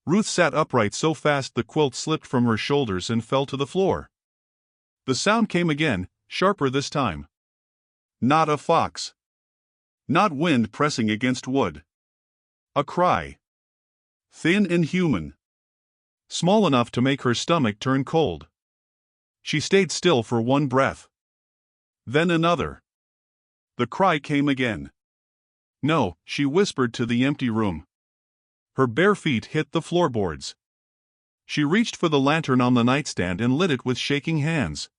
Ruth sat upright so fast the quilt slipped from her shoulders and fell to the floor. The sound came again, sharper this time. Not a fox. Not wind pressing against wood. A cry. Thin and human. Small enough to make her stomach turn cold. She stayed still for one breath. Then another. The cry came again. No, she whispered to the empty room. Her bare feet hit the floorboards. She reached for the lantern on the nightstand and lit it with shaking hands.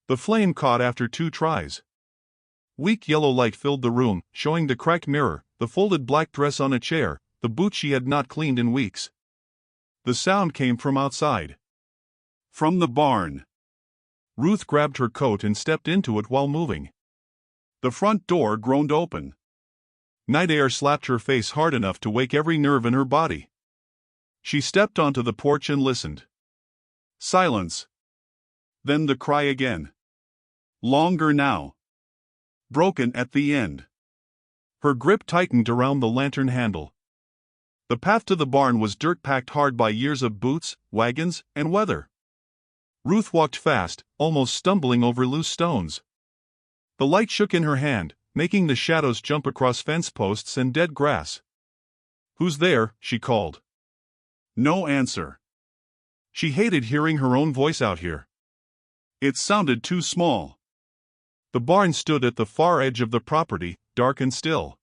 The flame caught after 2 tries. Weak yellow light filled the room, showing the cracked mirror, the folded black dress on a chair, the boots she had not cleaned in weeks. The sound came from outside. From the barn. Ruth grabbed her coat and stepped into it while moving. The front door groaned open. Night air slapped her face hard enough to wake every nerve in her body. She stepped onto the porch and listened. Silence. Then the cry again. Longer now. Broken at the end. Her grip tightened around the lantern handle. The path to the barn was dirt packed hard by years of boots, wagons, and weather. Ruth walked fast, almost stumbling over loose stones. The light shook in her hand, making the shadows jump across fence posts and dead grass. Who's there? She called. No answer. She hated hearing her own voice out here. It sounded too small. The barn stood at the far edge of the property, dark and still.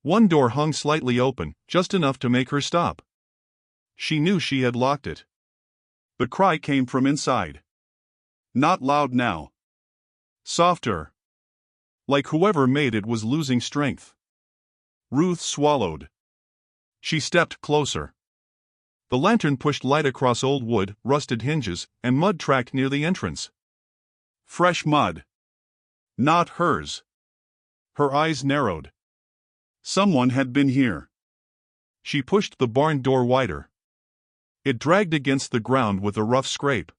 One door hung slightly open, just enough to make her stop. She knew she had locked it. The cry came from inside. Not loud now. Softer. Like whoever made it was losing strength. Ruth swallowed. She stepped closer. The lantern pushed light across old wood, rusted hinges, and mud tracked near the entrance. Fresh mud. Not hers. Her eyes narrowed. Someone had been here. She pushed the barn door wider. It dragged against the ground with a rough scrape.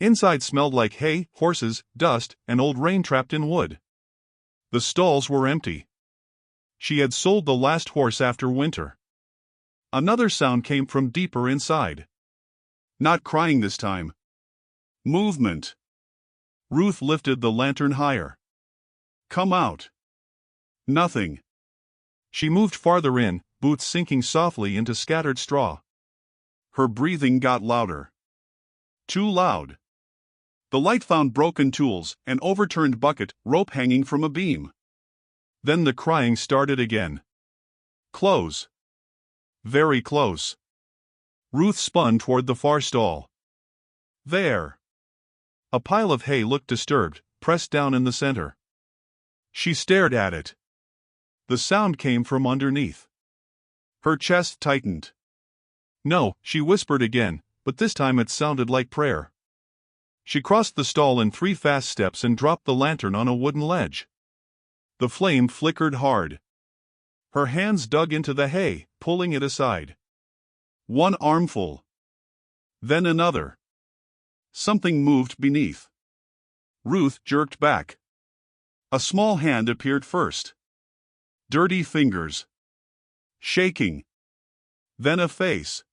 Inside smelled like hay, horses, dust, and old rain trapped in wood. The stalls were empty. She had sold the last horse after winter. Another sound came from deeper inside. Not crying this time. Movement. Ruth lifted the lantern higher. Come out. Nothing. She moved farther in, boots sinking softly into scattered straw. Her breathing got louder. Too loud. The light found broken tools, an overturned bucket, rope hanging from a beam. Then the crying started again. Close. Very close. Ruth spun toward the far stall. There. A pile of hay looked disturbed, pressed down in the center. She stared at it. The sound came from underneath. Her chest tightened. No, she whispered again, but this time it sounded like prayer. She crossed the stall in 3 fast steps and dropped the lantern on a wooden ledge. The flame flickered hard. Her hands dug into the hay, pulling it aside. One armful. Then another. Something moved beneath. Ruth jerked back. A small hand appeared first. Dirty fingers. Shaking. Then a face.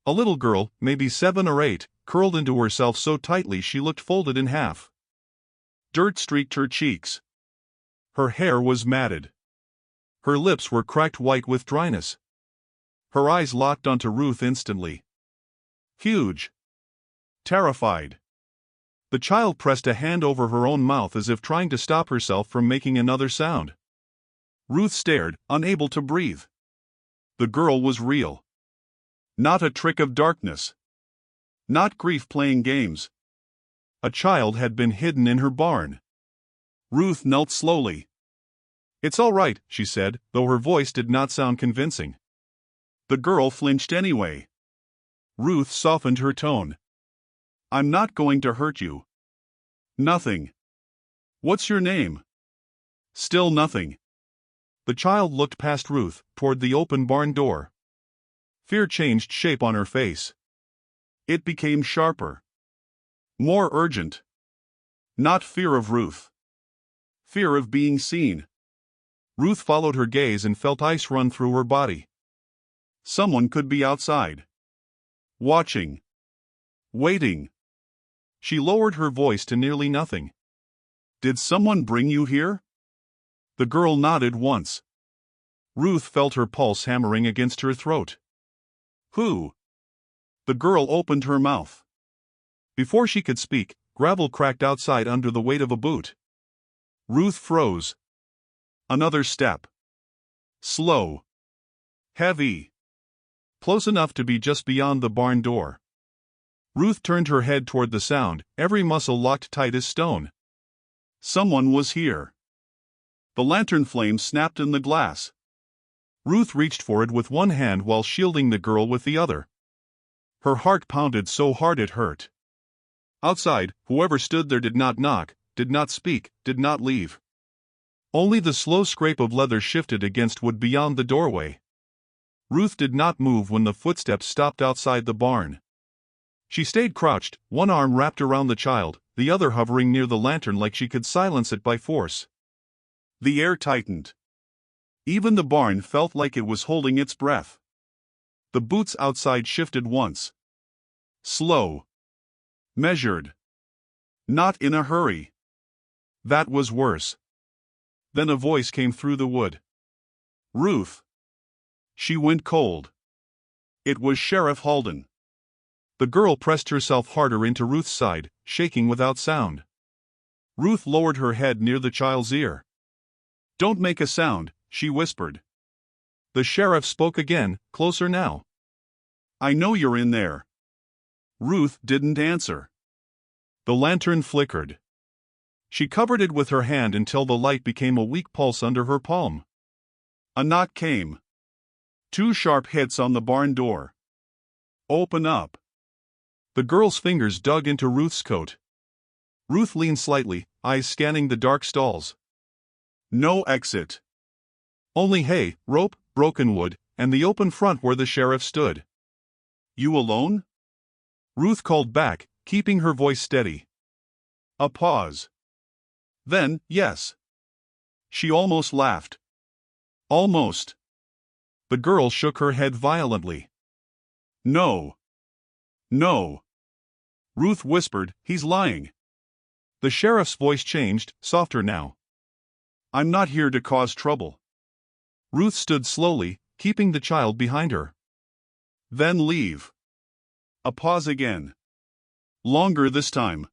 A little girl, maybe 7 or 8, curled into herself so tightly she looked folded in half. Dirt streaked her cheeks. Her hair was matted. Her lips were cracked white with dryness. Her eyes locked onto Ruth instantly. Huge. Terrified. The child pressed a hand over her own mouth as if trying to stop herself from making another sound. Ruth stared, unable to breathe. The girl was real. Not a trick of darkness. Not grief playing games. A child had been hidden in her barn. Ruth knelt slowly. It's all right, she said, though her voice did not sound convincing. The girl flinched anyway. Ruth softened her tone. I'm not going to hurt you. Nothing. What's your name? Still nothing. The child looked past Ruth, toward the open barn door. Fear changed shape on her face. It became sharper. More urgent. Not fear of Ruth. Fear of being seen. Ruth followed her gaze and felt ice run through her body. Someone could be outside. Watching. Waiting. She lowered her voice to nearly nothing. Did someone bring you here? The girl nodded once. Ruth felt her pulse hammering against her throat. Who? The girl opened her mouth. Before she could speak, gravel cracked outside under the weight of a boot. Ruth froze. Another step. Slow. Heavy. Close enough to be just beyond the barn door. Ruth turned her head toward the sound, every muscle locked tight as stone. Someone was here. The lantern flame snapped in the glass. Ruth reached for it with one hand while shielding the girl with the other. Her heart pounded so hard it hurt. Outside, whoever stood there did not knock, did not speak, did not leave. Only the slow scrape of leather shifted against wood beyond the doorway. Ruth did not move when the footsteps stopped outside the barn. She stayed crouched, one arm wrapped around the child, the other hovering near the lantern like she could silence it by force. The air tightened. Even the barn felt like it was holding its breath. The boots outside shifted once. Slow. Measured. Not in a hurry. That was worse. Then a voice came through the wood. Ruth. She went cold. It was Sheriff Halden. The girl pressed herself harder into Ruth's side, shaking without sound. Ruth lowered her head near the child's ear. Don't make a sound, she whispered. The sheriff spoke again, closer now. I know you're in there. Ruth didn't answer. The lantern flickered. She covered it with her hand until the light became a weak pulse under her palm. A knock came. 2 sharp hits on the barn door. Open up. The girl's fingers dug into Ruth's coat. Ruth leaned slightly, eyes scanning the dark stalls. No exit. Only hay, rope, broken wood, and the open front where the sheriff stood. You alone? Ruth called back, keeping her voice steady. A pause. Then, yes. She almost laughed. Almost. The girl shook her head violently. No. No. Ruth whispered, he's lying. The sheriff's voice changed, softer now. I'm not here to cause trouble. Ruth stood slowly, keeping the child behind her. Then leave. A pause again. Longer this time.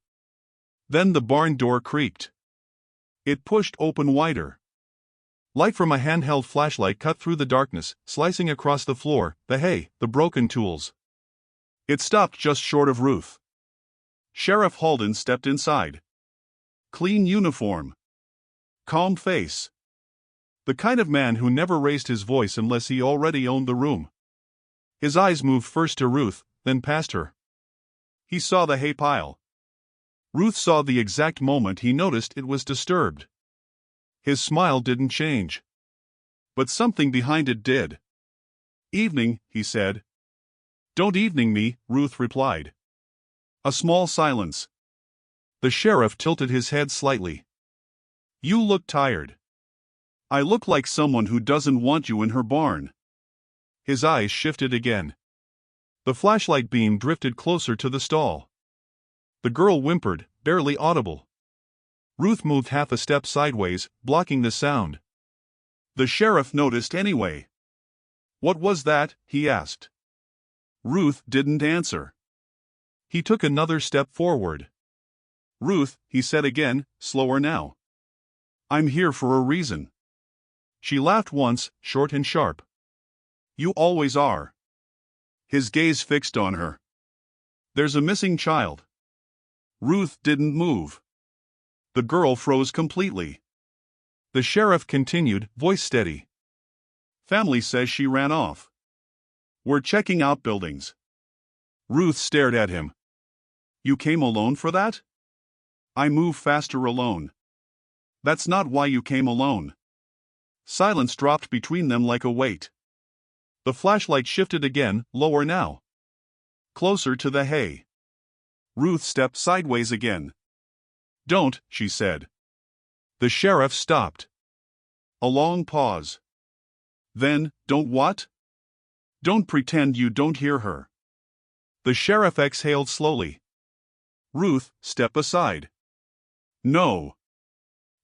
Then the barn door creaked. It pushed open wider. Light from a handheld flashlight cut through the darkness, slicing across the floor, the hay, the broken tools. It stopped just short of Ruth. Sheriff Halden stepped inside. Clean uniform. Calm face. The kind of man who never raised his voice unless he already owned the room. His eyes moved first to Ruth, then past her. He saw the hay pile. Ruth saw the exact moment he noticed it was disturbed. His smile didn't change. But something behind it did. Evening, he said. Don't evening me, Ruth replied. A small silence. The sheriff tilted his head slightly. You look tired. I look like someone who doesn't want you in her barn. His eyes shifted again. The flashlight beam drifted closer to the stall. The girl whimpered, barely audible. Ruth moved half a step sideways, blocking the sound. The sheriff noticed anyway. What was that? He asked. Ruth didn't answer. He took another step forward. Ruth, he said again, slower now. I'm here for a reason. She laughed once, short and sharp. You always are. His gaze fixed on her. There's a missing child. Ruth didn't move. The girl froze completely. The sheriff continued, voice steady. Family says she ran off. We're checking outbuildings. Ruth stared at him. You came alone for that? I move faster alone. That's not why you came alone. Silence dropped between them like a weight. The flashlight shifted again, lower now. Closer to the hay. Ruth stepped sideways again. Don't, she said. The sheriff stopped. A long pause. Then, don't what? Don't pretend you don't hear her. The sheriff exhaled slowly. Ruth, step aside. No.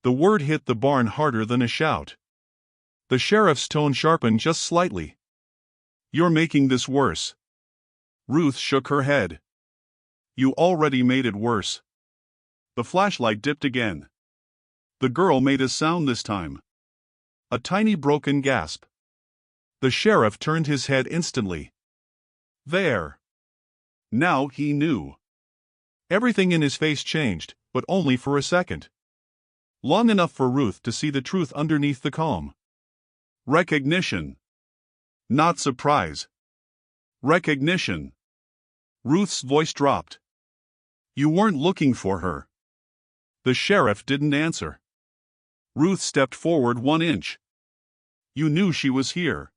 The word hit the barn harder than a shout. The sheriff's tone sharpened just slightly. You're making this worse. Ruth shook her head. You already made it worse. The flashlight dipped again. The girl made a sound this time. A tiny broken gasp. The sheriff turned his head instantly. There. Now he knew. Everything in his face changed, but only for a second. Long enough for Ruth to see the truth underneath the calm. Recognition. Not surprise. Recognition. Ruth's voice dropped. You weren't looking for her. The sheriff didn't answer. Ruth stepped forward 1 inch. You knew she was here.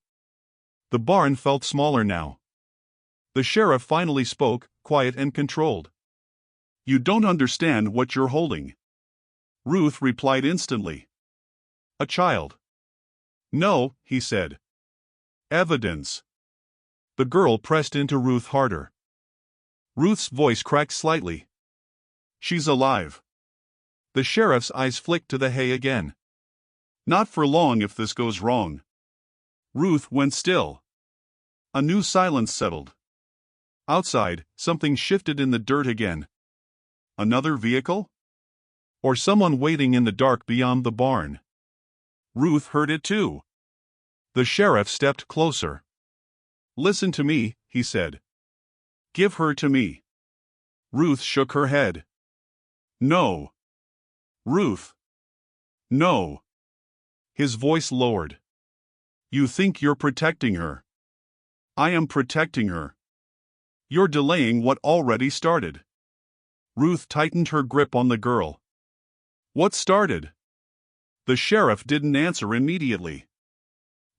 The barn felt smaller now. The sheriff finally spoke, quiet and controlled. You don't understand what you're holding. Ruth replied instantly. A child. No, he said. Evidence. The girl pressed into Ruth harder. Ruth's voice cracked slightly. She's alive. The sheriff's eyes flicked to the hay again. Not for long if this goes wrong. Ruth went still. A new silence settled. Outside, something shifted in the dirt again. Another vehicle? Or someone waiting in the dark beyond the barn? Ruth heard it too. The sheriff stepped closer. Listen to me, he said. Give her to me. Ruth shook her head. No. Ruth. No. His voice lowered. You think you're protecting her. I am protecting her. You're delaying what already started. Ruth tightened her grip on the girl. What started? The sheriff didn't answer immediately.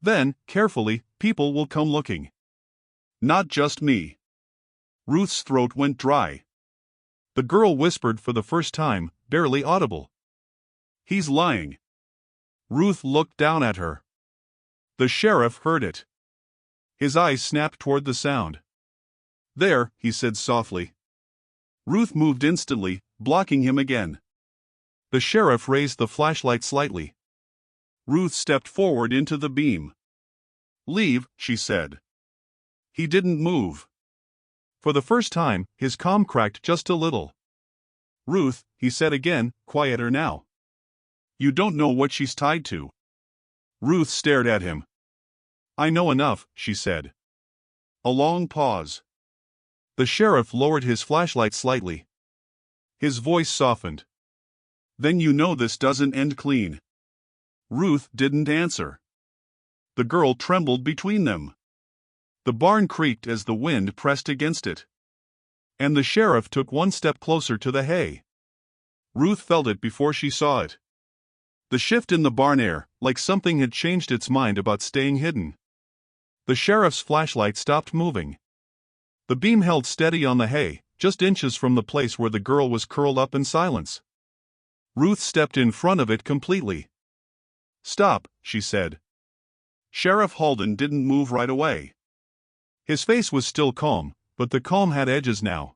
Then, carefully, people will come looking. Not just me. Ruth's throat went dry. The girl whispered for the first time, barely audible. He's lying. Ruth looked down at her. The sheriff heard it. His eyes snapped toward the sound. There, he said softly. Ruth moved instantly, blocking him again. The sheriff raised the flashlight slightly. Ruth stepped forward into the beam. Leave, she said. He didn't move. For the first time, his calm cracked just a little. Ruth, he said again, quieter now. You don't know what she's tied to. Ruth stared at him. I know enough, she said. A long pause. The sheriff lowered his flashlight slightly. His voice softened. Then you know this doesn't end clean. Ruth didn't answer. The girl trembled between them. The barn creaked as the wind pressed against it. And the sheriff took 1 step closer to the hay. Ruth felt it before she saw it. The shift in the barn air, like something had changed its mind about staying hidden. The sheriff's flashlight stopped moving. The beam held steady on the hay, just inches from the place where the girl was curled up in silence. Ruth stepped in front of it completely. Stop, she said. Sheriff Halden didn't move right away. His face was still calm, but the calm had edges now.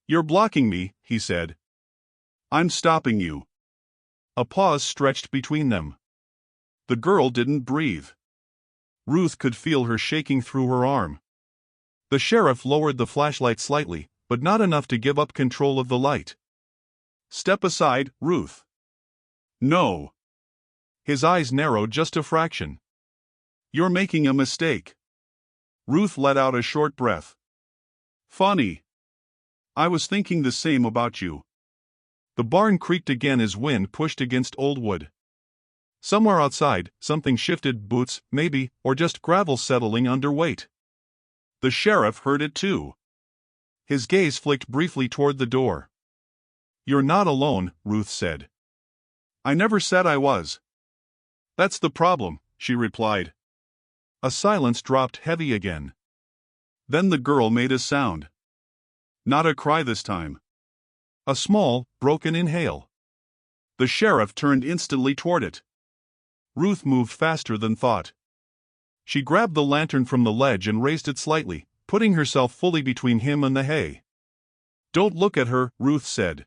You're blocking me, he said. I'm stopping you. A pause stretched between them. The girl didn't breathe. Ruth could feel her shaking through her arm. The sheriff lowered the flashlight slightly, but not enough to give up control of the light. Step aside, Ruth. No. His eyes narrowed just a fraction. You're making a mistake. Ruth let out a short breath. Funny. I was thinking the same about you. The barn creaked again as wind pushed against old wood. Somewhere outside, something shifted, boots, maybe, or just gravel settling under weight. The sheriff heard it too. His gaze flicked briefly toward the door. You're not alone, Ruth said. I never said I was. That's the problem, she replied. A silence dropped heavy again. Then the girl made a sound. Not a cry this time. A small, broken inhale. The sheriff turned instantly toward it. Ruth moved faster than thought. She grabbed the lantern from the ledge and raised it slightly, putting herself fully between him and the hay. "Don't look at her," Ruth said.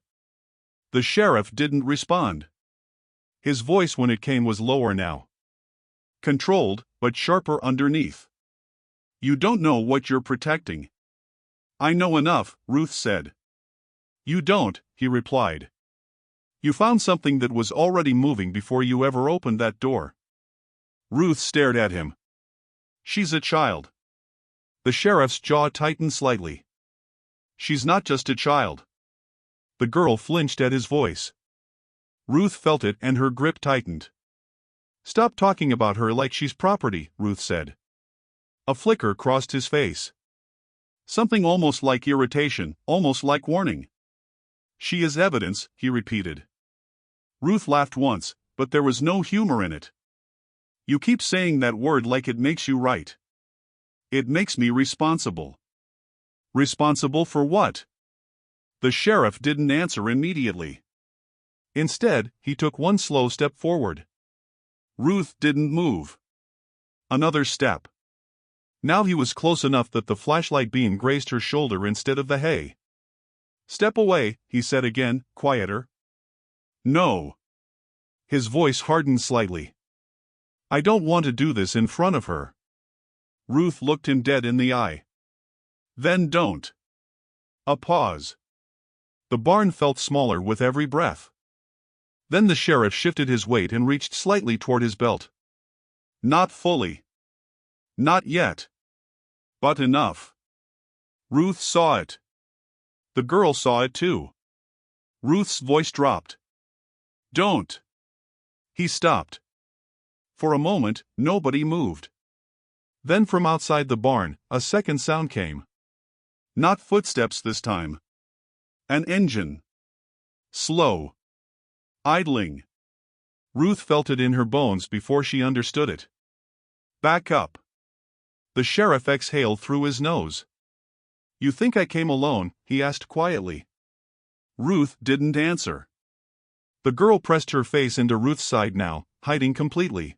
The sheriff didn't respond. His voice when it came was lower now. Controlled, but sharper underneath. "You don't know what you're protecting." "I know enough," Ruth said. "You don't," he replied. "You found something that was already moving before you ever opened that door." Ruth stared at him. "She's a child." The sheriff's jaw tightened slightly. "She's not just a child." The girl flinched at his voice. Ruth felt it and her grip tightened. "Stop talking about her like she's property," Ruth said. A flicker crossed his face. Something almost like irritation, almost like warning. "She is evidence," he repeated. Ruth laughed once, but there was no humor in it. "You keep saying that word like it makes you right." "It makes me responsible." "Responsible for what?" The sheriff didn't answer immediately. Instead, he took one slow step forward. Ruth didn't move. Another step. Now he was close enough that the flashlight beam grazed her shoulder instead of the hay. "Step away," he said again, quieter. "No." His voice hardened slightly. "I don't want to do this in front of her." Ruth looked him dead in the eye. "Then don't." A pause. The barn felt smaller with every breath. Then the sheriff shifted his weight and reached slightly toward his belt. "Not fully. Not yet. But enough." Ruth saw it. The girl saw it too. Ruth's voice dropped. "Don't." He stopped. For a moment, nobody moved. Then from outside the barn, a second sound came. Not footsteps this time. An engine. Slow. Idling. Ruth felt it in her bones before she understood it. "Back up." The sheriff exhaled through his nose. "You think I came alone?" he asked quietly. Ruth didn't answer. The girl pressed her face into Ruth's side now, hiding completely.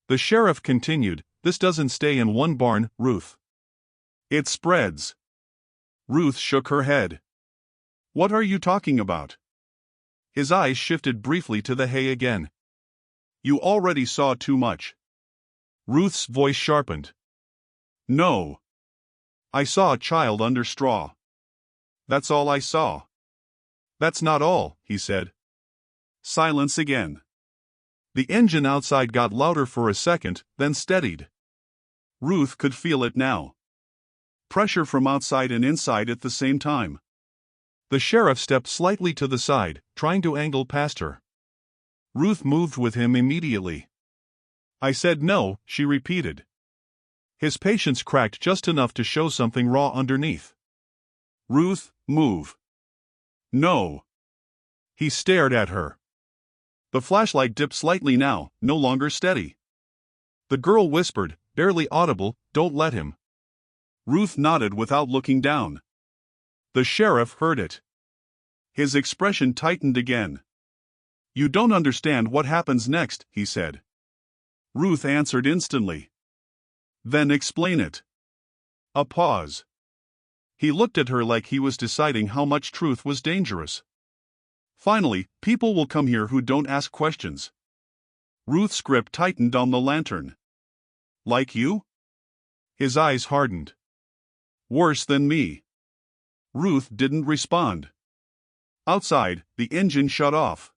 The sheriff continued, "This doesn't stay in one barn, Ruth. It spreads." Ruth shook her head. "What are you talking about?" His eyes shifted briefly to the hay again. "You already saw too much." Ruth's voice sharpened. "No. I saw a child under straw. That's all I saw." "That's not all," he said. Silence again. The engine outside got louder for a second, then steadied. Ruth could feel it now. Pressure from outside and inside at the same time. The sheriff stepped slightly to the side, trying to angle past her. Ruth moved with him immediately. "I said no," she repeated. His patience cracked just enough to show something raw underneath. "Ruth, move." "No." He stared at her. The flashlight dipped slightly now, no longer steady. The girl whispered, barely audible, "Don't let him." Ruth nodded without looking down. The sheriff heard it. His expression tightened again. "You don't understand what happens next," he said. Ruth answered instantly. "Then explain it." A pause. He looked at her like he was deciding how much truth was dangerous. "Finally, people will come here who don't ask questions." Ruth's grip tightened on the lantern. "Like you?" His eyes hardened. "Worse than me." Ruth didn't respond. Outside, the engine shut off.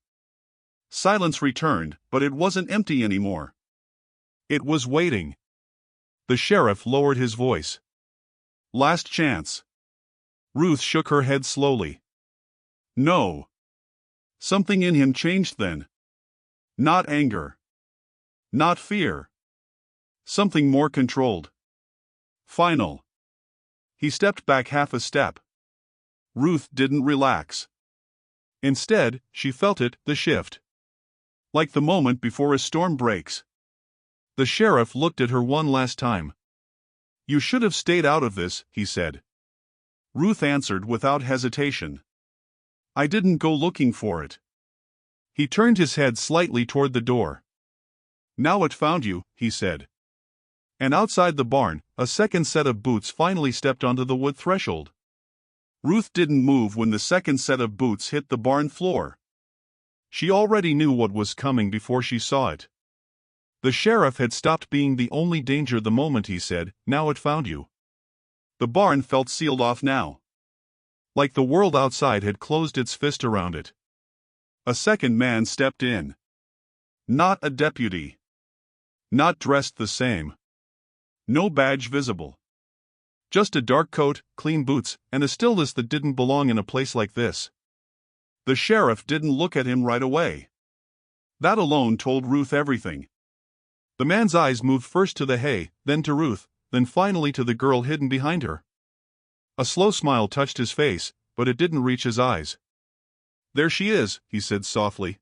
Silence returned, but it wasn't empty anymore. It was waiting. The sheriff lowered his voice. "Last chance." Ruth shook her head slowly. "No." Something in him changed then. Not anger. Not fear. Something more controlled. Final. He stepped back half a step. Ruth didn't relax. Instead, she felt it, the shift. Like the moment before a storm breaks. The sheriff looked at her one last time. "You should have stayed out of this," he said. Ruth answered without hesitation. "I didn't go looking for it." He turned his head slightly toward the door. "Now it found you," he said. And outside the barn, a second set of boots finally stepped onto the wood threshold. Ruth didn't move when the second set of boots hit the barn floor. She already knew what was coming before she saw it. The sheriff had stopped being the only danger the moment he said, "Now it found you." The barn felt sealed off now. Like the world outside had closed its fist around it. A second man stepped in. Not a deputy. Not dressed the same. No badge visible. Just a dark coat, clean boots, and a stillness that didn't belong in a place like this. The sheriff didn't look at him right away. That alone told Ruth everything. The man's eyes moved first to the hay, then to Ruth, then finally to the girl hidden behind her. A slow smile touched his face, but it didn't reach his eyes. "There she is," he said softly.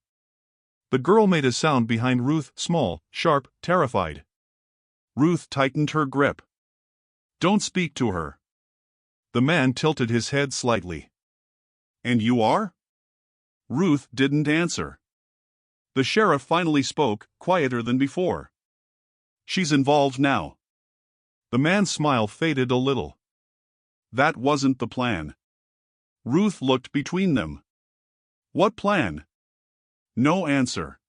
The girl made a sound behind Ruth, small, sharp, terrified. Ruth tightened her grip. "Don't speak to her." The man tilted his head slightly. "And you are?" Ruth didn't answer. The sheriff finally spoke, quieter than before. "She's involved now." The man's smile faded a little. "That wasn't the plan." Ruth looked between them. "What plan?" No answer.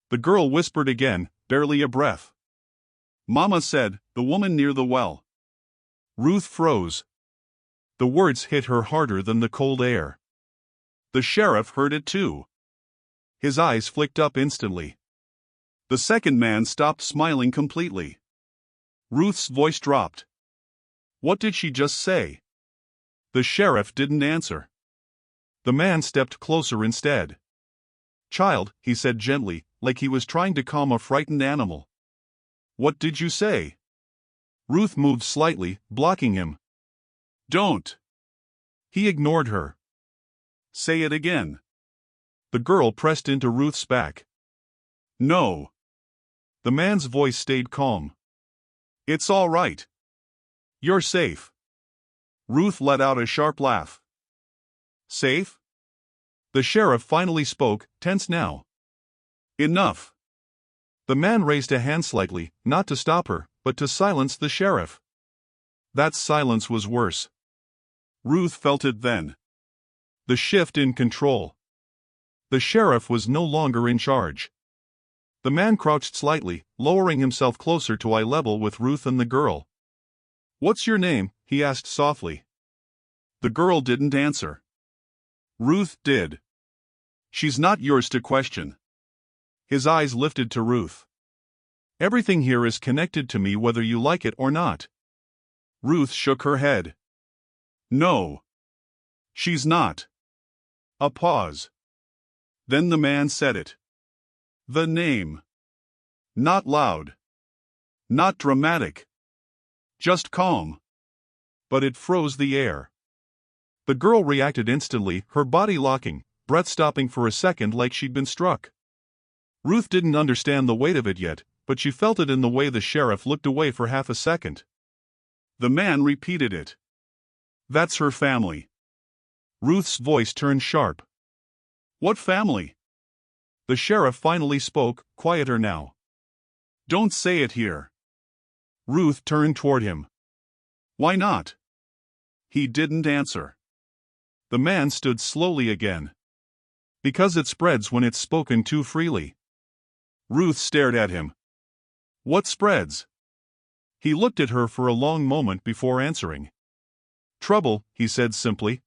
The girl whispered again, barely a breath. "Mama said, the woman near the well." Ruth froze. The words hit her harder than the cold air. The sheriff heard it too. His eyes flicked up instantly. The second man stopped smiling completely. Ruth's voice dropped. "What did she just say?" The sheriff didn't answer. The man stepped closer instead. "Child," he said gently, like he was trying to calm a frightened animal. "What did you say?" Ruth moved slightly, blocking him. "Don't." He ignored her. "Say it again." The girl pressed into Ruth's back. "No." The man's voice stayed calm. "It's all right. You're safe." Ruth let out a sharp laugh. "Safe?" The sheriff finally spoke, tense now. "Enough." The man raised a hand slightly, not to stop her, but to silence the sheriff. That silence was worse. Ruth felt it then. The shift in control. The sheriff was no longer in charge. The man crouched slightly, lowering himself closer to eye level with Ruth and the girl. "What's your name?" he asked softly. The girl didn't answer. Ruth did. "She's not yours to question." His eyes lifted to Ruth. "Everything here is connected to me whether you like it or not." Ruth shook her head. "No. She's not." A pause. Then the man said it. The name. Not loud. Not dramatic. Just calm. But it froze the air. The girl reacted instantly, her body locking, breath stopping for a second like she'd been struck. Ruth didn't understand the weight of it yet, but she felt it in the way the sheriff looked away for half a second. The man repeated it. "That's her family." Ruth's voice turned sharp. "What family?" The sheriff finally spoke, quieter now. "Don't say it here." Ruth turned toward him. "Why not?" He didn't answer. The man stood slowly again. "Because it spreads when it's spoken too freely." Ruth stared at him. "What spreads?" He looked at her for a long moment before answering. "Trouble," he said simply.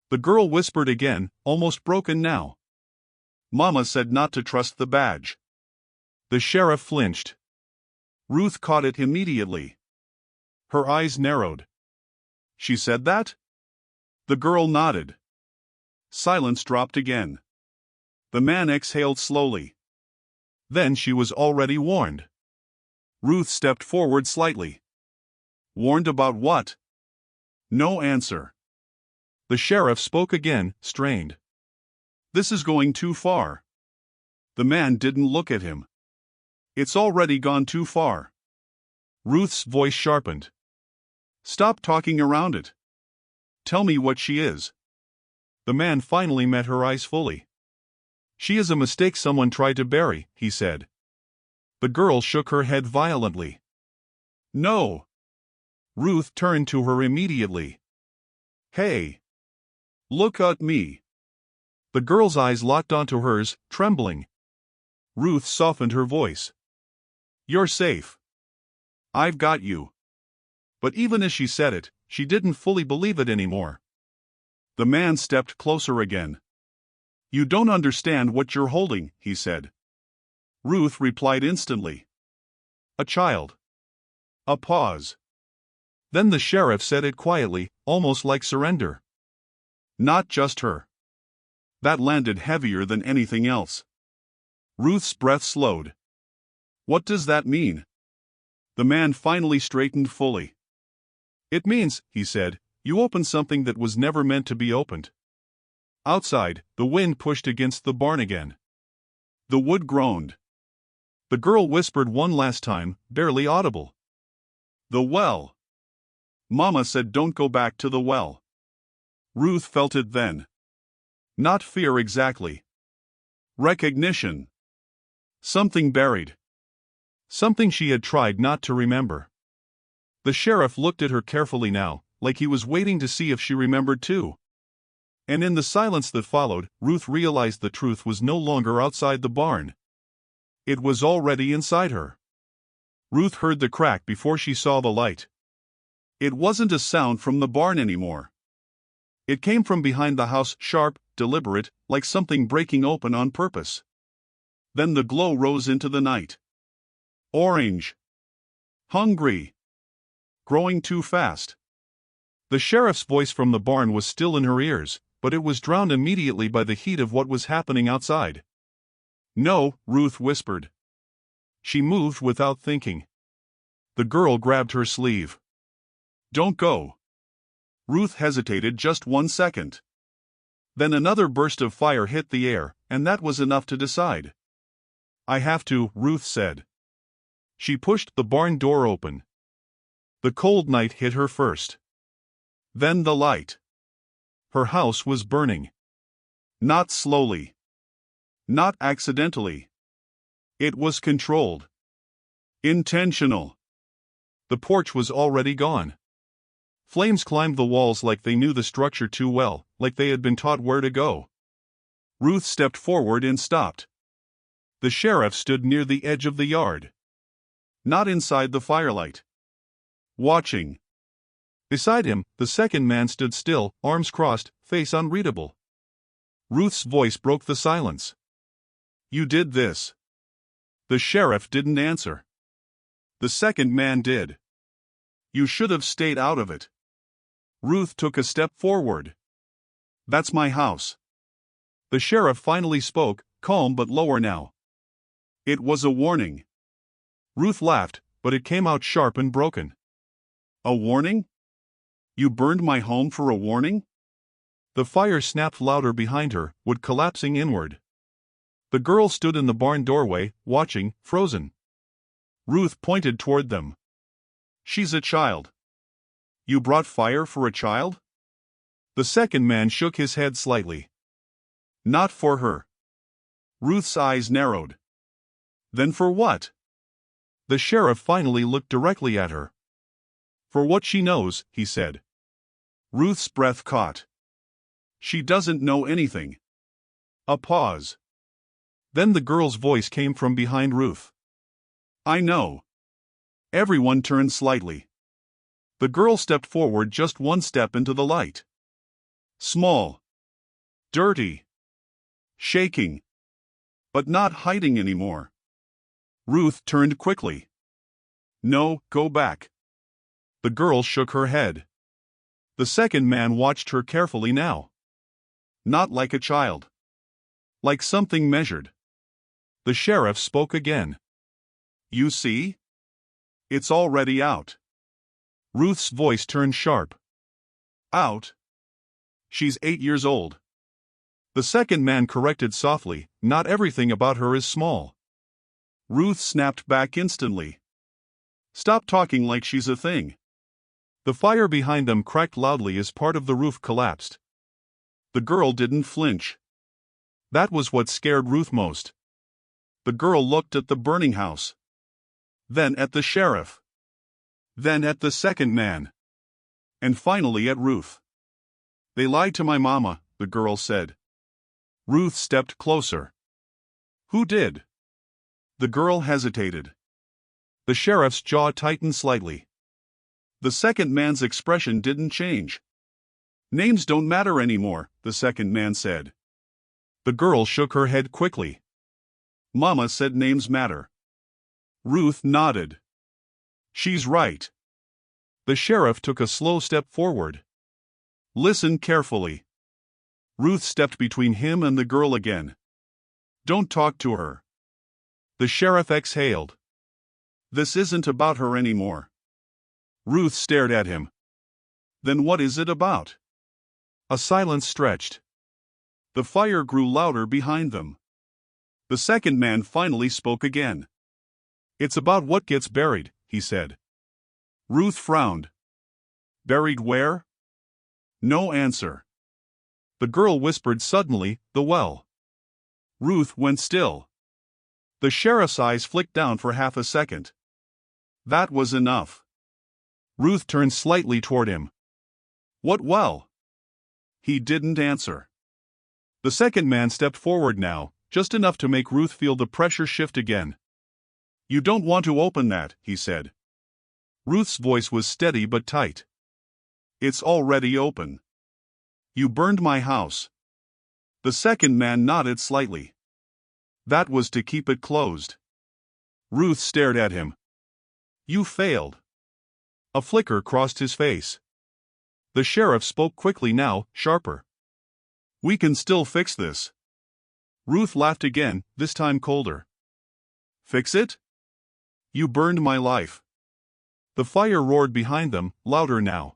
The girl whispered again, almost broken now. "Mama said not to trust the badge." The sheriff flinched. Ruth caught it immediately. Her eyes narrowed. "She said that?" The girl nodded. Silence dropped again. The man exhaled slowly. Then she was already warned. Ruth stepped forward slightly. "Warned about what?" No answer. The sheriff spoke again, strained. "This is going too far." The man didn't look at him. "It's already gone too far." Ruth's voice sharpened. "Stop talking around it. Tell me what she is." The man finally met her eyes fully. "She is a mistake someone tried to bury," he said. The girl shook her head violently. No. Ruth turned to her immediately. Hey. Look at me. The girl's eyes locked onto hers, trembling. Ruth softened her voice. You're safe. I've got you. But even as she said it, she didn't fully believe it anymore. The man stepped closer again. You don't understand what you're holding, he said. Ruth replied instantly. A child. A pause. Then the sheriff said it quietly, almost like surrender. Not just her. That landed heavier than anything else. Ruth's breath slowed. What does that mean? The man finally straightened fully. It means, he said, you opened something that was never meant to be opened. Outside, the wind pushed against the barn again. The wood groaned. The girl whispered one last time, barely audible. The well. Mama said don't go back to the well. Ruth felt it then. Not fear exactly. Recognition. Something buried. Something she had tried not to remember. The sheriff looked at her carefully now, like he was waiting to see if she remembered too. And in the silence that followed, Ruth realized the truth was no longer outside the barn. It was already inside her. Ruth heard the crack before she saw the light. It wasn't a sound from the barn anymore. It came from behind the house, sharp, deliberate, like something breaking open on purpose. Then the glow rose into the night. Orange. Hungry. Growing too fast. The sheriff's voice from the barn was still in her ears, but it was drowned immediately by the heat of what was happening outside. No, Ruth whispered. She moved without thinking. The girl grabbed her sleeve. Don't go. Ruth hesitated just 1 second. Then another burst of fire hit the air, and that was enough to decide. I have to, Ruth said. She pushed the barn door open. The cold night hit her first. Then the light. Her house was burning. Not slowly. Not accidentally. It was controlled. Intentional. The porch was already gone. Flames climbed the walls like they knew the structure too well, like they had been taught where to go. Ruth stepped forward and stopped. The sheriff stood near the edge of the yard. Not inside the firelight. Watching. Beside him, the second man stood still, arms crossed, face unreadable. Ruth's voice broke the silence. You did this. The sheriff didn't answer. The second man did. You should have stayed out of it. Ruth took a step forward. That's my house. The sheriff finally spoke, calm but lower now. It was a warning. Ruth laughed, but it came out sharp and broken. A warning? You burned my home for a warning? The fire snapped louder behind her, wood collapsing inward. The girl stood in the barn doorway, watching, frozen. Ruth pointed toward them. She's a child. You brought fire for a child? The second man shook his head slightly. Not for her. Ruth's eyes narrowed. Then for what? The sheriff finally looked directly at her. For what she knows, he said. Ruth's breath caught. She doesn't know anything. A pause. Then the girl's voice came from behind Ruth. I know. Everyone turned slightly. The girl stepped forward just 1 step into the light. Small. Dirty. Shaking. But not hiding anymore. Ruth turned quickly. No, go back. The girl shook her head. The second man watched her carefully now. Not like a child. Like something measured. The sheriff spoke again. You see? It's already out. Ruth's voice turned sharp. Out? She's 8 years old. The second man corrected softly, not everything about her is small. Ruth snapped back instantly. Stop talking like she's a thing. The fire behind them cracked loudly as part of the roof collapsed. The girl didn't flinch. That was what scared Ruth most. The girl looked at the burning house. Then at the sheriff. then at the second man, and finally at Ruth. "They lied to my mama," the girl said. Ruth stepped closer. "Who did?" The girl hesitated. The sheriff's jaw tightened slightly. The second man's expression didn't change. "Names don't matter anymore," the second man said. The girl shook her head quickly. "Mama said names matter." Ruth nodded. "She's right." The sheriff took a slow step forward. "Listen carefully." Ruth stepped between him and the girl again. "Don't talk to her." The sheriff exhaled. "This isn't about her anymore." Ruth stared at him. "Then what is it about?" A silence stretched. The fire grew louder behind them. The second man finally spoke again. "It's about what gets buried," he said. Ruth frowned. "Buried where?" No answer. The girl whispered suddenly, "The well." Ruth went still. The sheriff's eyes flicked down for half a second. That was enough. Ruth turned slightly toward him. "What well?" He didn't answer. The second man stepped forward now, just enough to make Ruth feel the pressure shift again. "You don't want to open that," he said. Ruth's voice was steady but tight. "It's already open. You burned my house." The second man nodded slightly. "That was to keep it closed." Ruth stared at him. "You failed." A flicker crossed his face. The sheriff spoke quickly now, sharper. "We can still fix this." Ruth laughed again, this time colder. "Fix it? You burned my life." The fire roared behind them, louder now.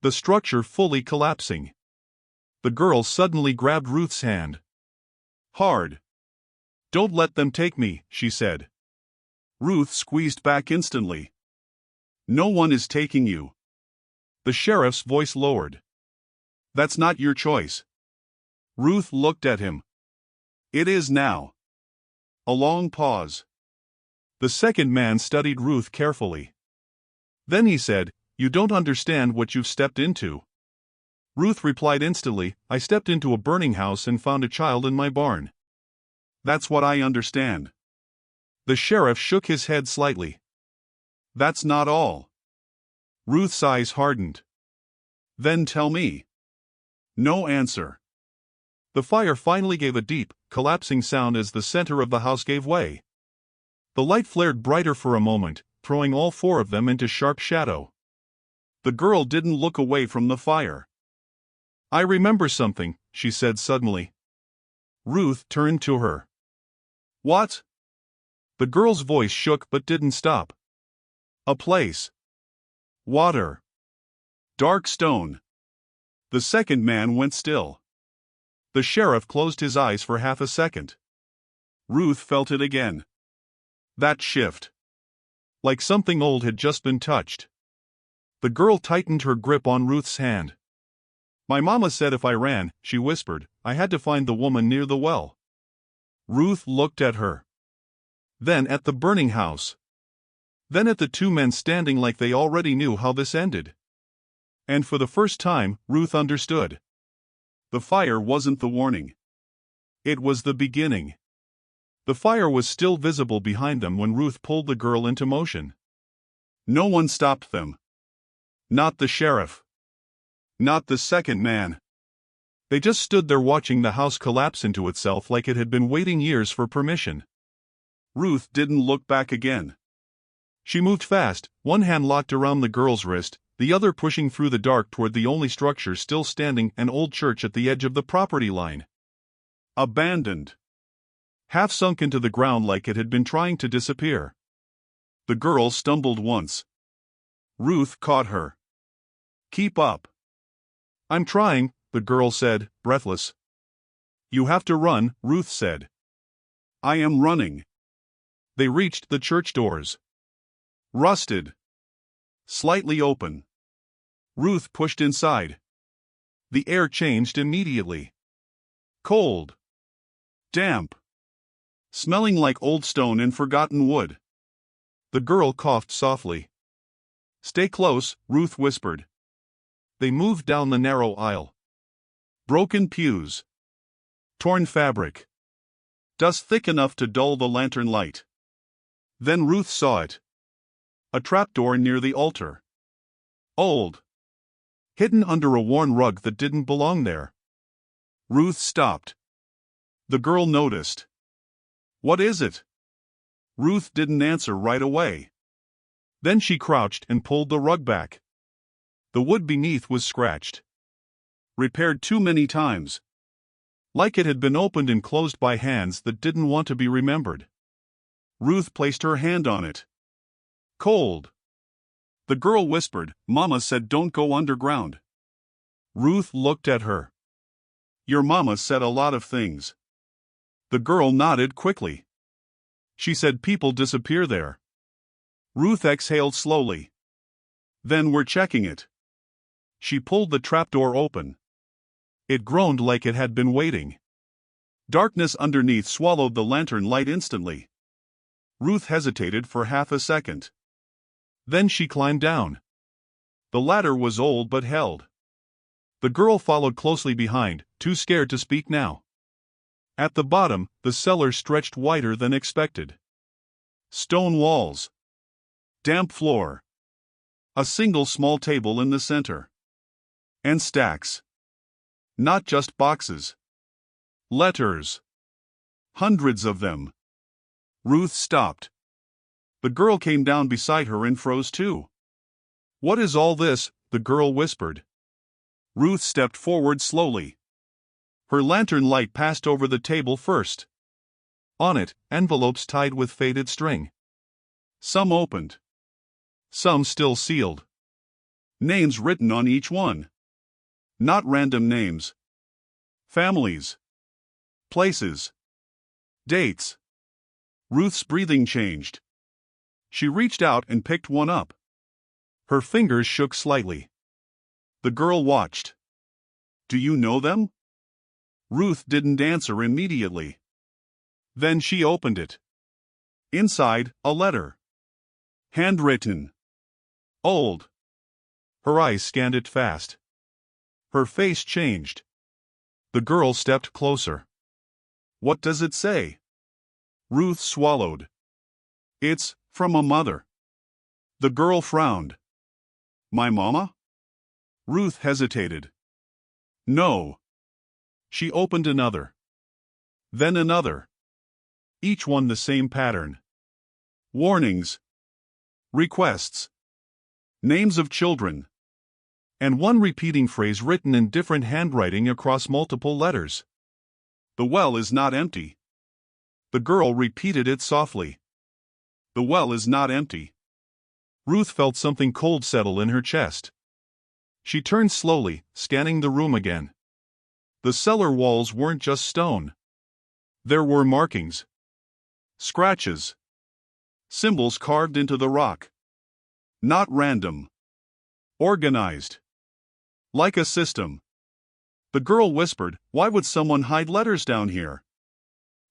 The structure fully collapsing. The girl suddenly grabbed Ruth's hand. Hard. "Don't let them take me," she said. Ruth squeezed back instantly. "No one is taking you." The sheriff's voice lowered. "That's not your choice." Ruth looked at him. "It is now." A long pause. The second man studied Ruth carefully. Then he said, "You don't understand what you've stepped into." Ruth replied instantly, "I stepped into a burning house and found a child in my barn." "That's what I understand." The sheriff shook his head slightly. "That's not all." Ruth's eyes hardened. "Then tell me." No answer. The fire finally gave a deep, collapsing sound as the center of the house gave way. The light flared brighter for a moment, throwing all four of them into sharp shadow. The girl didn't look away from the fire. "I remember something," she said suddenly. Ruth turned to her. "What?" The girl's voice shook but didn't stop. "A place. Water. Dark stone." The second man went still. The sheriff closed his eyes for half a second. Ruth felt it again. That shift. Like something old had just been touched. The girl tightened her grip on Ruth's hand. "My mama said if I ran," she whispered, "I had to find the woman near the well." Ruth looked at her. Then at the burning house. Then at the two men standing like they already knew how this ended. And for the first time, Ruth understood. The fire wasn't the warning. It was the beginning. The fire was still visible behind them when Ruth pulled the girl into motion. No one stopped them. Not the sheriff. Not the second man. They just stood there watching the house collapse into itself like it had been waiting years for permission. Ruth didn't look back again. She moved fast, one hand locked around the girl's wrist, the other pushing through the dark toward the only structure still standing, an old church at the edge of the property line. Abandoned. Half sunk into the ground like it had been trying to disappear. The girl stumbled once. Ruth caught her. "Keep up." "I'm trying," the girl said, breathless. "You have to run," Ruth said. "I am running." They reached the church doors. Rusted. Slightly open. Ruth pushed inside. The air changed immediately. Cold. Damp. Smelling like old stone and forgotten wood. The girl coughed softly. Stay close, Ruth whispered. They moved down the narrow aisle. Broken pews. Torn fabric. Dust thick enough to dull the lantern light. Then Ruth saw it. A trapdoor near the altar. Old. Hidden under a worn rug that didn't belong there. Ruth stopped. The girl noticed. What is it? Ruth didn't answer right away. Then she crouched and pulled the rug back. The wood beneath was scratched. Repaired too many times. Like it had been opened and closed by hands that didn't want to be remembered. Ruth placed her hand on it. Cold. The girl whispered, Mama said don't go underground. Ruth looked at her. Your mama said a lot of things. The girl nodded quickly. She said people disappear there. Ruth exhaled slowly. Then we're checking it. She pulled the trapdoor open. It groaned like it had been waiting. Darkness underneath swallowed the lantern light instantly. Ruth hesitated for half a second. Then she climbed down. The ladder was old but held. The girl followed closely behind, too scared to speak now. At the bottom, the cellar stretched wider than expected. Stone walls. Damp floor. A single small table in the center. And stacks. Not just boxes. Letters. Hundreds of them. Ruth stopped. The girl came down beside her and froze too. What is all this? The girl whispered. Ruth stepped forward slowly. Her lantern light passed over the table first. On it, envelopes tied with faded string. Some opened. Some still sealed. Names written on each one. Not random names. Families. Places. Dates. Ruth's breathing changed. She reached out and picked one up. Her fingers shook slightly. The girl watched. Do you know them? Ruth didn't answer immediately. Then she opened it. Inside, a letter. Handwritten. Old. Her eyes scanned it fast. Her face changed. The girl stepped closer. What does it say? Ruth swallowed. It's from a mother. The girl frowned. My mama? Ruth hesitated. No. She opened another. Then another. Each one the same pattern. Warnings. Requests. Names of children. And one repeating phrase written in different handwriting across multiple letters. The well is not empty. The girl repeated it softly. The well is not empty. Ruth felt something cold settle in her chest. She turned slowly, scanning the room again. The cellar walls weren't just stone. There were markings. Scratches. Symbols carved into the rock. Not random. Organized. Like a system. The girl whispered, Why would someone hide letters down here?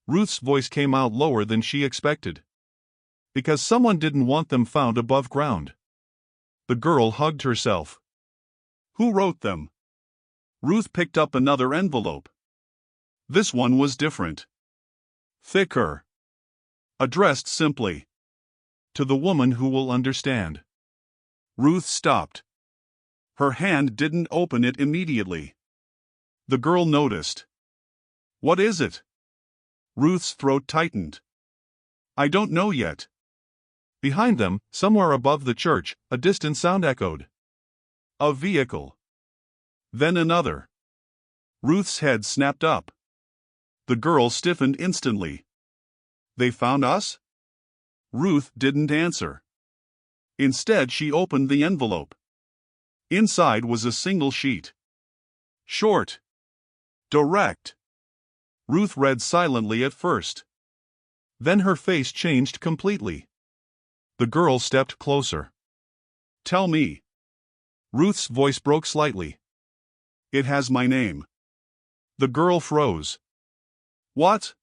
Ruth's voice came out lower than she expected. Because someone didn't want them found above ground. The girl hugged herself. Who wrote them? Ruth picked up another envelope. This one was different. Thicker. Addressed simply. To the woman who will understand. Ruth stopped. Her hand didn't open it immediately. The girl noticed. What is it? Ruth's throat tightened. I don't know yet. Behind them, somewhere above the church, a distant sound echoed. A vehicle. Then another. Ruth's head snapped up. The girl stiffened instantly. They found us? Ruth didn't answer. Instead, she opened the envelope. Inside was a single sheet. Short. Direct. Ruth read silently at first. Then her face changed completely. The girl stepped closer. Tell me. Ruth's voice broke slightly. It has my name. The girl froze. What?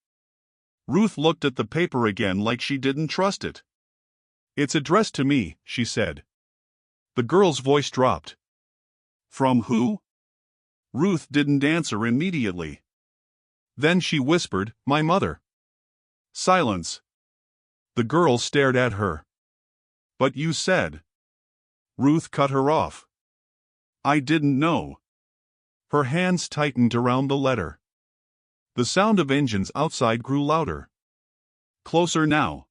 Ruth looked at the paper again like she didn't trust it. It's addressed to me, she said. The girl's voice dropped. From who? Ruth didn't answer immediately. Then she whispered, my mother. Silence. The girl stared at her. But you said. Ruth cut her off. I didn't know. Her hands tightened around the letter. The sound of engines outside grew louder. Closer now.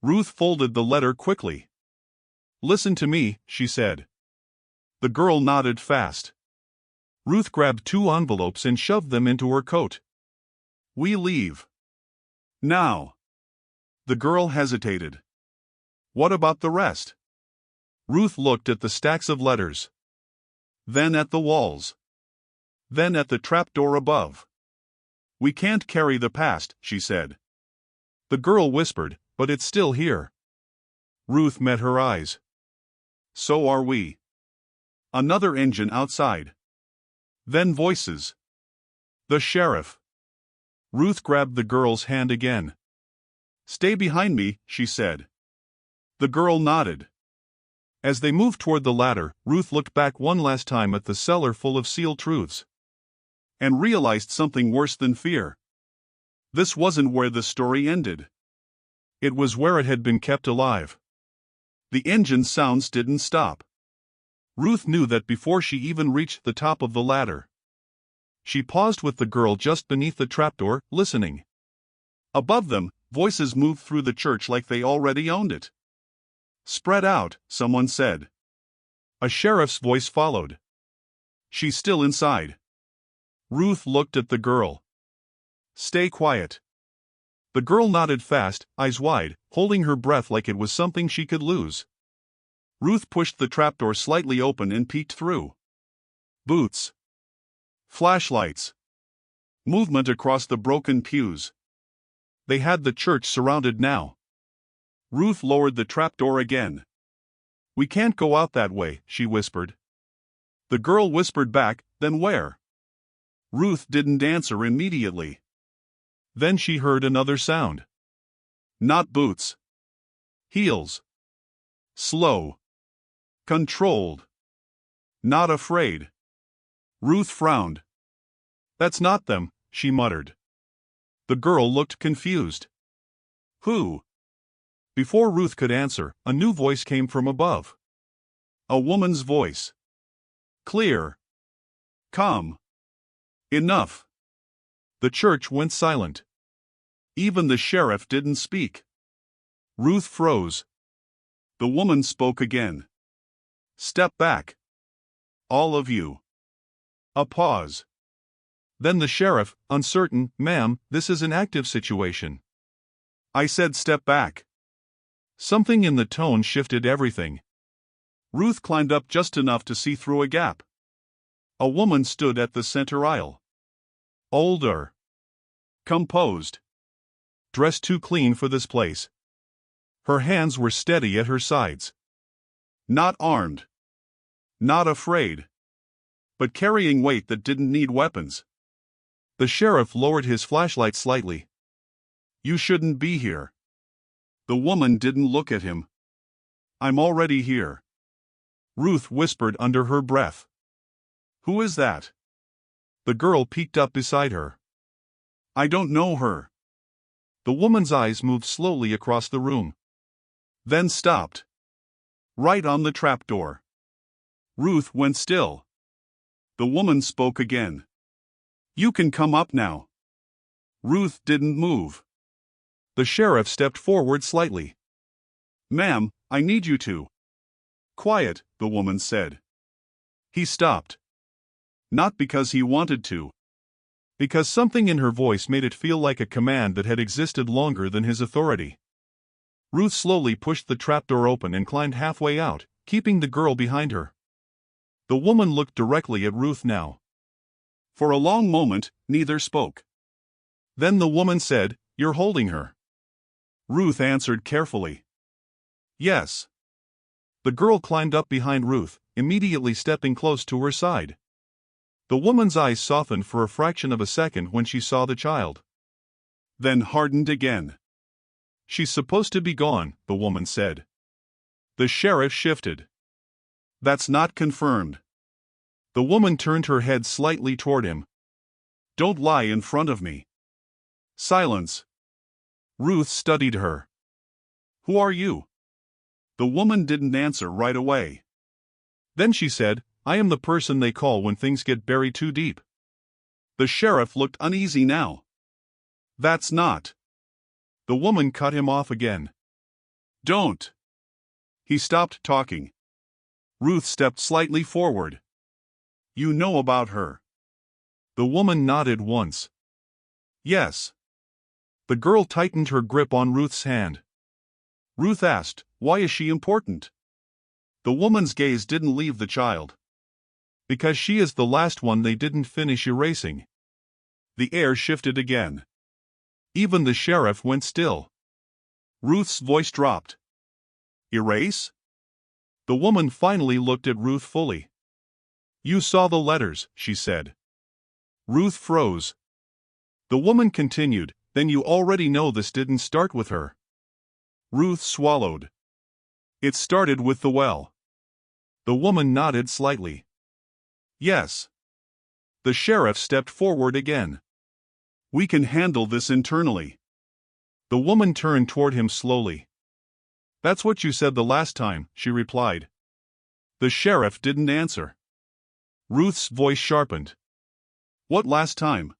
Ruth folded the letter quickly. Listen to me, she said. The girl nodded fast. Ruth grabbed 2 envelopes and shoved them into her coat. We leave. Now. The girl hesitated. What about the rest? Ruth looked at the stacks of letters. Then at the walls. Then at the trapdoor above. We can't carry the past, she said. The girl whispered, but it's still here. Ruth met her eyes. So are we. Another engine outside. Then voices. The sheriff. Ruth grabbed the girl's hand again. Stay behind me, she said. The girl nodded. As they moved toward the ladder, Ruth looked back one last time at the cellar full of sealed truths. And realized something worse than fear. This wasn't where the story ended. It was where it had been kept alive. The engine sounds didn't stop. Ruth knew that before she even reached the top of the ladder. She paused with the girl just beneath the trapdoor, listening. Above them, voices moved through the church like they already owned it. Spread out, someone said. A sheriff's voice followed. She's still inside. Ruth looked at the girl. Stay quiet. The girl nodded fast, eyes wide, holding her breath like it was something she could lose. Ruth pushed the trapdoor slightly open and peeked through. Boots. Flashlights. Movement across the broken pews. They had the church surrounded now. Ruth lowered the trapdoor again. We can't go out that way, she whispered. The girl whispered back, then where? Ruth didn't answer immediately. Then she heard another sound. Not boots. Heels. Slow. Controlled. Not afraid. Ruth frowned. That's not them, she muttered. The girl looked confused. Who? Before Ruth could answer, a new voice came from above. A woman's voice. Clear. Calm. Enough. The church went silent. Even the sheriff didn't speak. Ruth froze. The woman spoke again. Step back. All of you. A pause. Then the sheriff, uncertain, Ma'am, this is an active situation. I said step back. Something in the tone shifted everything. Ruth climbed up just enough to see through a gap. A woman stood at the center aisle. Older. Composed. Dressed too clean for this place. Her hands were steady at her sides. Not armed. Not afraid. But carrying weight that didn't need weapons. The sheriff lowered his flashlight slightly. You shouldn't be here. The woman didn't look at him. I'm already here. Ruth whispered under her breath. Who is that? The girl peeked up beside her. I don't know her. The woman's eyes moved slowly across the room. Then stopped. Right on the trapdoor. Ruth went still. The woman spoke again. You can come up now. Ruth didn't move. The sheriff stepped forward slightly. Ma'am, I need you to. Quiet, the woman said. He stopped. Not because he wanted to. Because something in her voice made it feel like a command that had existed longer than his authority. Ruth slowly pushed the trapdoor open and climbed halfway out, keeping the girl behind her. The woman looked directly at Ruth now. For a long moment, neither spoke. Then the woman said, You're holding her. Ruth answered carefully. Yes. The girl climbed up behind Ruth, immediately stepping close to her side. The woman's eyes softened for a fraction of a second when she saw the child. Then hardened again. She's supposed to be gone, the woman said. The sheriff shifted. That's not confirmed. The woman turned her head slightly toward him. Don't lie in front of me. Silence. Ruth studied her. Who are you? The woman didn't answer right away. Then she said, I am the person they call when things get buried too deep. The sheriff looked uneasy now. That's not. The woman cut him off again. Don't. He stopped talking. Ruth stepped slightly forward. You know about her. The woman nodded once. Yes. The girl tightened her grip on Ruth's hand. Ruth asked, why is she important? The woman's gaze didn't leave the child. Because she is the last one they didn't finish erasing. The air shifted again. Even the sheriff went still. Ruth's voice dropped. Erase? The woman finally looked at Ruth fully. You saw the letters, she said. Ruth froze. The woman continued, then you already know this didn't start with her. Ruth swallowed. It started with the well. The woman nodded slightly. Yes. The sheriff stepped forward again. We can handle this internally. The woman turned toward him slowly. That's what you said the last time, she replied. The sheriff didn't answer. Ruth's voice sharpened. What last time?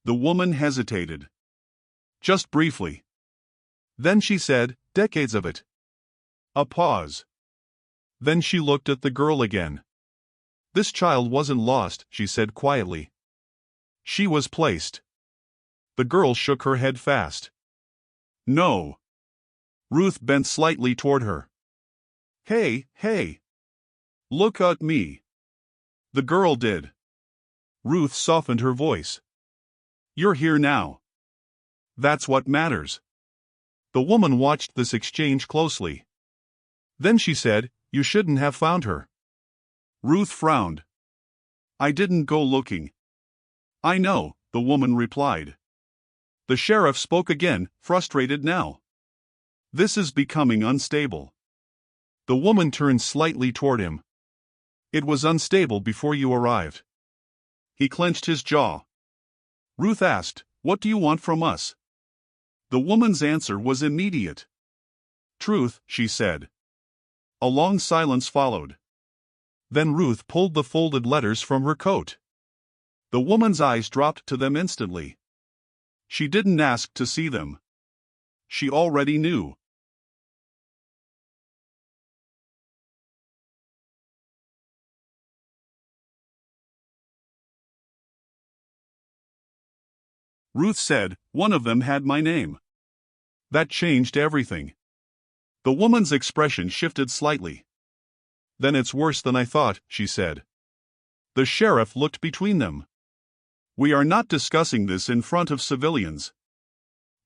The woman hesitated. Just briefly. Then she said, decades of it. A pause. Then she looked at the girl again. This child wasn't lost, she said quietly. She was placed. The girl shook her head fast. No. Ruth bent slightly toward her. Hey, hey. Look at me. The girl did. Ruth softened her voice. You're here now. That's what matters. The woman watched this exchange closely. Then she said, you shouldn't have found her. Ruth frowned. I didn't go looking. I know, the woman replied. The sheriff spoke again, frustrated now. This is becoming unstable. The woman turned slightly toward him. It was unstable before you arrived. He clenched his jaw. Ruth asked, what do you want from us? The woman's answer was immediate. Truth, she said. A long silence followed. Then Ruth pulled the folded letters from her coat. The woman's eyes dropped to them instantly. She didn't ask to see them. She already knew. Ruth said, one of them had my name. That changed everything. The woman's expression shifted slightly. Then it's worse than I thought, she said. The sheriff looked between them. We are not discussing this in front of civilians.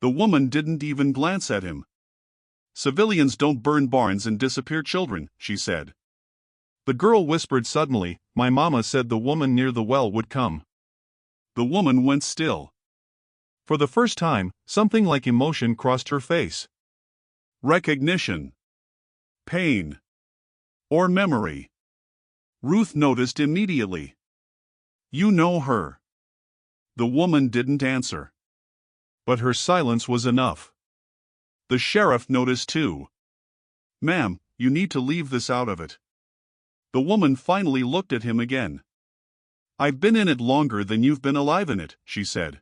The woman didn't even glance at him. Civilians don't burn barns and disappear children, she said. The girl whispered suddenly, my mama said the woman near the well would come. The woman went still. For the first time, something like emotion crossed her face. Recognition. Pain. Or memory. Ruth noticed immediately. You know her. The woman didn't answer. But her silence was enough. The sheriff noticed too. Ma'am, you need to leave this out of it. The woman finally looked at him again. I've been in it longer than you've been alive in it, she said.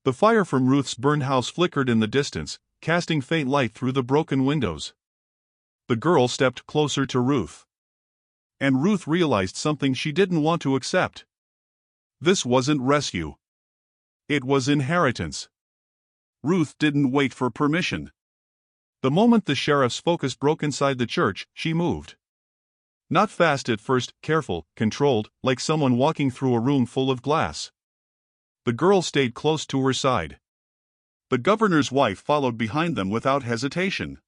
The fire from Ruth's burned house flickered in the distance, casting faint light through the broken windows. The girl stepped closer to Ruth. And Ruth realized something she didn't want to accept. This wasn't rescue. It was inheritance. Ruth didn't wait for permission. The moment the sheriff's focus broke inside the church, she moved. Not fast at first, careful, controlled, like someone walking through a room full of glass. The girl stayed close to her side. The governor's wife followed behind them without hesitation.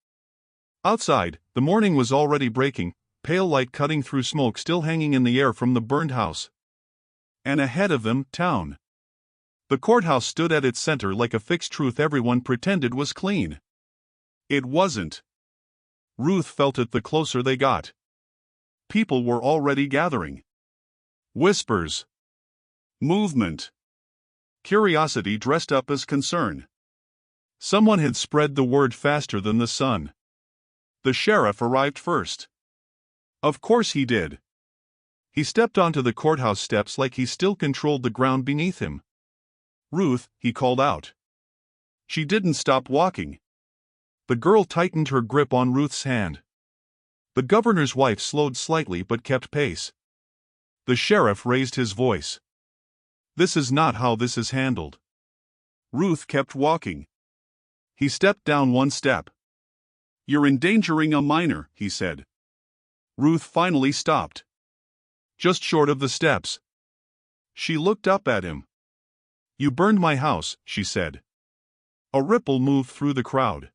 Outside, the morning was already breaking, pale light cutting through smoke still hanging in the air from the burned house. And ahead of them, town. The courthouse stood at its center like a fixed truth everyone pretended was clean. It wasn't. Ruth felt it the closer they got. people were already gathering. Whispers. Movement. Curiosity dressed up as concern. Someone had spread the word faster than the sun. The sheriff arrived first. Of course he did. He stepped onto the courthouse steps like he still controlled the ground beneath him. "Ruth," he called out. She didn't stop walking. The girl tightened her grip on Ruth's hand. The governor's wife slowed slightly but kept pace. The sheriff raised his voice. "This is not how this is handled." Ruth kept walking. He stepped down one step. "You're endangering a minor," he said. Ruth finally stopped. Just short of the steps. She looked up at him. "You burned my house," she said. A ripple moved through the crowd.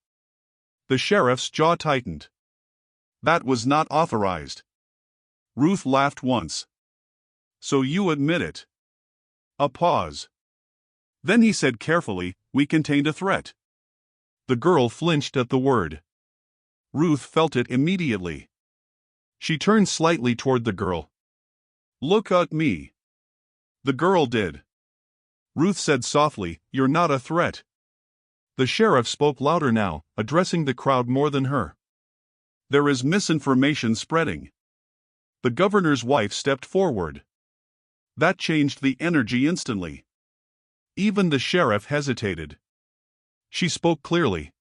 The sheriff's jaw tightened. "That was not authorized." Ruth laughed once. "So you admit it?" A pause. Then he said carefully, "We contained a threat." The girl flinched at the word. Ruth felt it immediately. She turned slightly toward the girl. "Look at me." The girl did. Ruth said softly, "You're not a threat." The sheriff spoke louder now, addressing the crowd more than her. "There is misinformation spreading." The governor's wife stepped forward. That changed the energy instantly. Even the sheriff hesitated. She spoke clearly.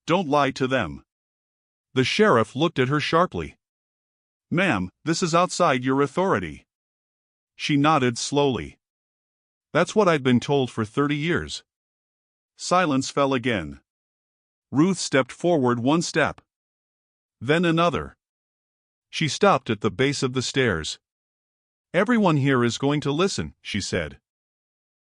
"Don't lie to them." The sheriff looked at her sharply. "Ma'am, this is outside your authority." She nodded slowly. "That's what I'd been told for 30 years. Silence fell again. Ruth stepped forward one step. Then another. She stopped at the base of the stairs. "Everyone here is going to listen," she said.